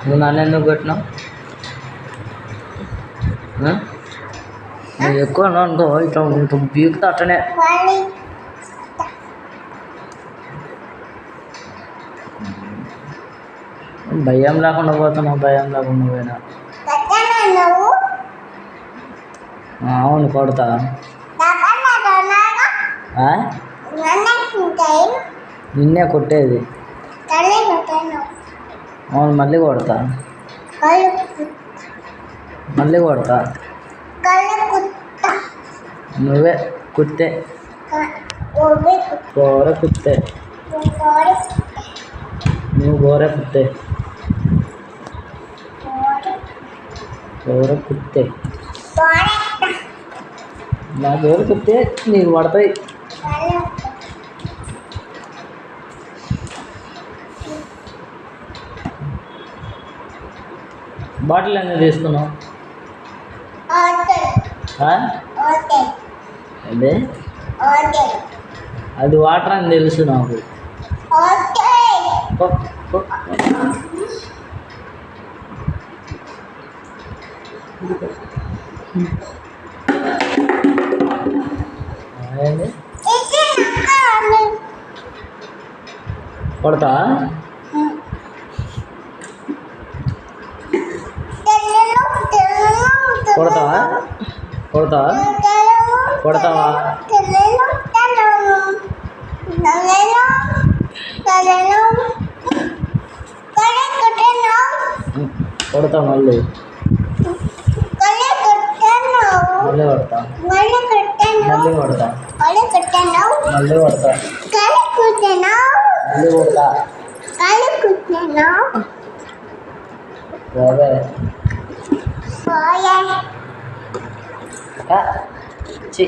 నువ్వు నన్ను ఎందుకు కొట్టినావు? నువ్వు ఎక్కువ అనుకో ఇట్లా ఇట్లా బీకుతా అట్టనే. భయం లేకుండా పోతున్నావు, భయం లేకుండా పోయినా. అవును కొడతా. నిన్నే కొట్టేది. అవును మళ్ళీ కొడతా, మళ్ళీ కొడతా. నువ్వే కుత్తే, గోర కుత్తే, నువ్వు గోర కుత్తే, గోర కుత్తే. నా గోర కుత్తే నీకు పడతాయి. బాటిల్ ఎందుకు తీసుకున్నావు? అదే అది వాటర్ అని తెలుసు నాకు. కొడతా కొడతావా? కొడతావా? కొడతావా? కొడతా మళ్ళీ, మళ్ళీ కొడతా, మళ్ళీ కొడతా, మళ్ళీ కొడతా, మళ్ళీ కొడతా. చి